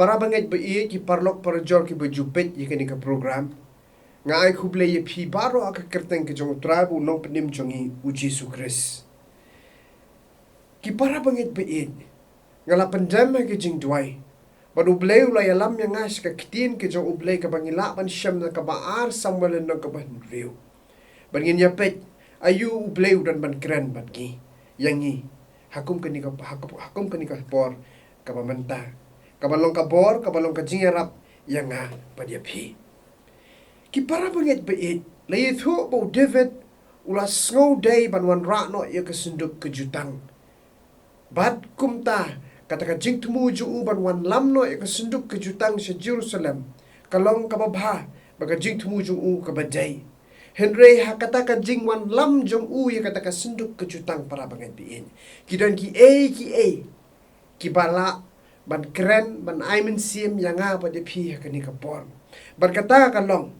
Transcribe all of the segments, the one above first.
para banget ba ki parlok para jor ki bejupet yakani ka program nga ai U Blei phi baro ka kyrteng ke jong tribe nong penim jongi U Jisu Khrist ki para banget ba nga la pandem ke jing duai ban U Blei ula yalam yang ngas Ka Ktien ke jong U Blei ka bangila ban syam na ka baar samuel na ka ban riu ban ngin yapet ayu U Blei dan ban kran ban gi yangi hakum kani ka por ka bamanta ka balong ka bor ka balong ka jingiarap yang nga padia phi ki para banget ba lai thu bo David ula snow day ban wan ra no ya ka sunduk ke jutang bat kumta kata ka jingthmu ju ban wan lam no ya ka sunduk ke jutang sa Jerusalem kalong ka babha baga jingthmu ju ka badai Henry hakata ka jing wan lam jong ya kata ka sunduk ke jutang para banget bi kidan ki ki bala ban kren ban mynsiem yang nga pa de phi hakani ka por ban kata ka long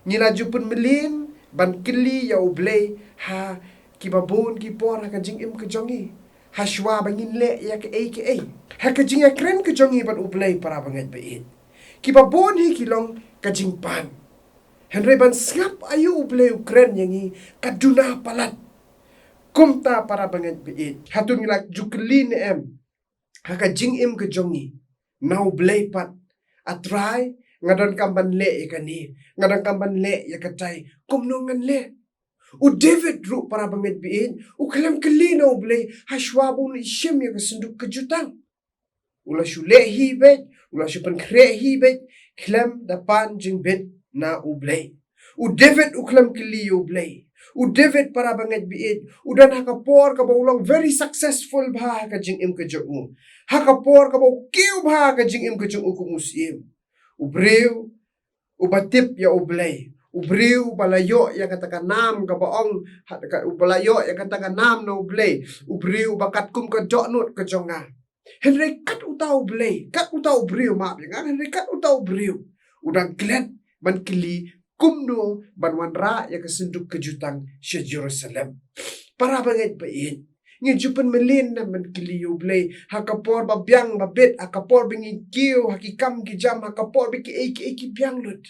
ngila jupun melin ban kili ya U Blei ha ki babon ki por ha ka jingim ke jongi ha shwa bangin le ya ke ha ka jinga kren ke jongi ban U Blei para banget ba ki babon hi ki long ka jingpan Henry ban ngap ayu U Blei kren yangi kaduna palat kumta para banget ba hatun ngila juklin haka jingim ke jongi now Blei pat atrai ngadon kamban le ikani ngadon kamban le yakatai kumno ngan le U David ru para banget biin U kalam kali now Blei hashwabun ishim ya kesunduk kejutang ula shule hi bet ula shupan kre hi bet klam dapan jingbet na U Blei U David U kalam kali U Blei U David para banget biin udan hakapor ka bawlong very successful bha ka jingim ke jongu hakapor ka baw kiu bha ka jingim ke jongu ku musim Ubriu ubatip ya U Blei ubriu balayo ya katakan nam ka baong balayo ya katakan nam na U Blei ubriu bakat kum ka jonut ka jonga Henry kat utau Blei kat utau briu ma ya Henry kat utau briu udang glad ban kili kumno ban wanra ya kesunduk kejutang sya Jerusalem para banget bain ngi jupan melin na man kili U Blei hakapor babyang babet hakapor bingi kiu hakikam ki jam hakapor biki ki byang lut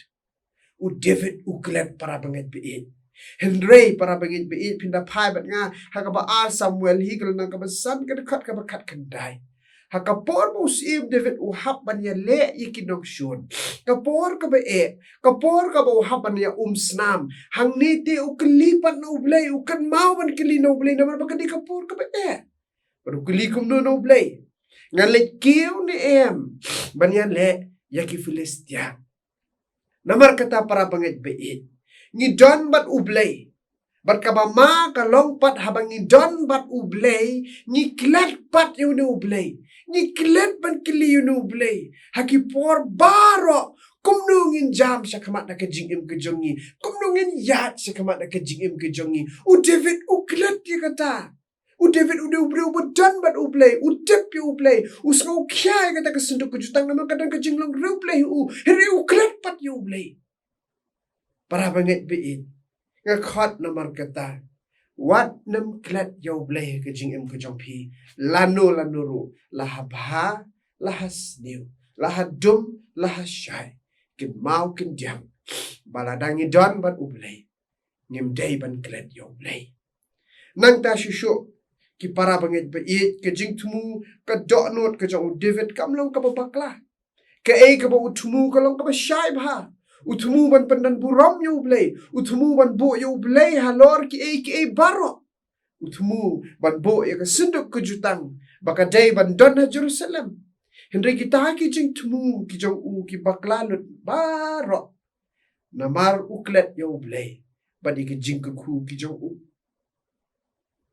U David U glad para banget bain Henry para banget bain pinda phai bat nga hakaba ar Samuel higel na ka basan ka khat ka bakhat kandai hakapor mo sim David U hap ban ya le ikinok shun kapor ka ba kapor ka ba hap ban ya snam hang ni ti U kelipat na U Blei U kan mau ban keli na U Blei na ba ka di kapor ka ba baru keli kum no U Blei ngale kiu ni ban ya le ya ki Filistia namar kata para banget beit ni don bat U Blei bat ka ba ma ka long pat habang ni don bat U Blei ni klat pat yu ni U Blei ni klet ban kili yu ni U Blei haki por baro kumno ngin jam sa kamat na ka jingim ke jongi kumno ngin yat sa kamat na ka jingim ke jongi U David U klet ya kata U David U Blei U dan bat U Blei U tip yu U Blei U sngau kya ya kata kesunduk ke jutang nama kadang ke jinglong U Blei Heri U klet pat yu U Blei para banget beit ngakhat namar kata wat nam klat yo Blei ke jingim ke jongpi lanu ru lahabha lahas new lahadum lahashai kin mau kin jam baladangi don bat U Blei ngim day ban klat yo Blei nang ta shushu ki para banget beit ke jingthmu ka donot ke jong David kamlong ka babakla ke ka ba uthmu ka long ka ba shai bha uthmu ban pandan buram yo Blei uthmu ban bo yo Blei halor ki baro uthmu ban bo ya ka sunduk ke jutang baka day ban don na Jerusalem Henry kita ki jingthmu ki jong ki baklalut baro namar uklet yo Blei badi ki jingku ki jong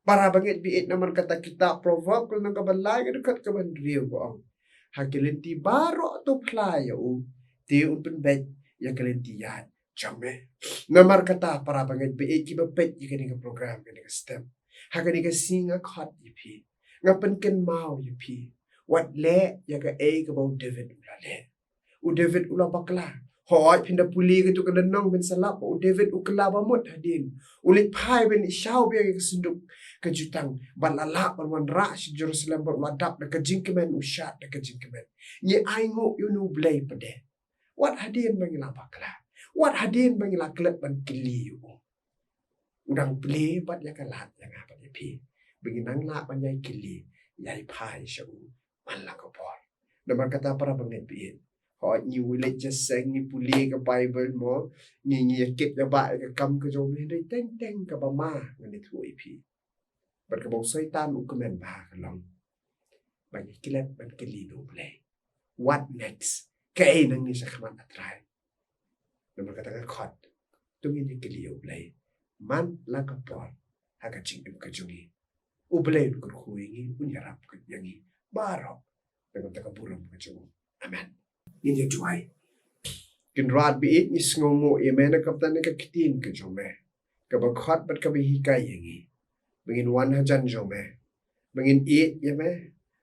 para banget biit naman kata kita provoke ko nang kabalay dekat ka ban riyo ko hakilenti baro to playo ti unpen bet ya kalentiyan chame namar kata para banget biit ki bapet ikani ka program kani ka stem hakani ka singa khat ipi ngapen ken mau ipi wat le ya ka ka ba David ula le U David ula bakla Hoi pindah puli ke tu ke denong ben salap o David ukela bamut hadin. Ulit pai ben isyau biar ke senduk ke jutang balala ban ra si Jerusalem ban wadap de ke jingkemen ushat de ke jingkemen. Ye aingo you U Blei pede. Wat hadin bangila bakla. Wat hadin bangila klep ban kili you. Udang Blei bat ya kalat yang apa ye pi. Beginang la ban yai kili yai pai syau manla ko por. Nama kata para bangit biin. Họ nhiều lịch just sang ni puli ke Bible mo ni kit ya ba ke kam ke jom ni dai teng ke ba ma ngani thu pi bat ke bong setan u ke men ba ke long ba ni kilat ban ke li do play what next ke ai nang ni sa khman atrai nama kata ka khot tu ni ke li u play man la ka por ha ka ching ke jungi u play ku khui ngi un yarap ke yangi baro nama kata ka buram ke jungi amen Ini juai. Kenrat biit ni sngomo emena kaptan ka Ktien ke jome. Ka bakhat bat ka bihikai yangi. Bengin wan hajan jome. Bengin eat yame.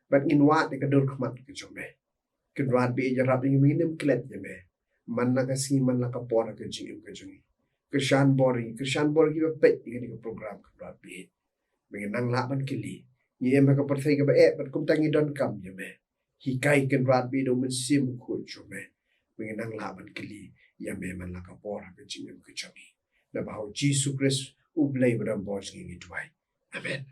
Bat ngin wat de ka dur khmat ke jome. Kenrat biit jarap ni bengin klet yame. Man na ka si man la ka por ka jingim ke jungi. Krishan bori ki ba pet ni ka program kenrat biit. Bengin nang la ban kili. Ni em ka perthai ka ba bat kum tangi don kam yame. Hikai kenrat bi do mynsiem ko chome mengenang laban keli ya meman la kapor ke jingim ke chami na bahau U Jisu Khrist U Blei bram bos ngi tuai amen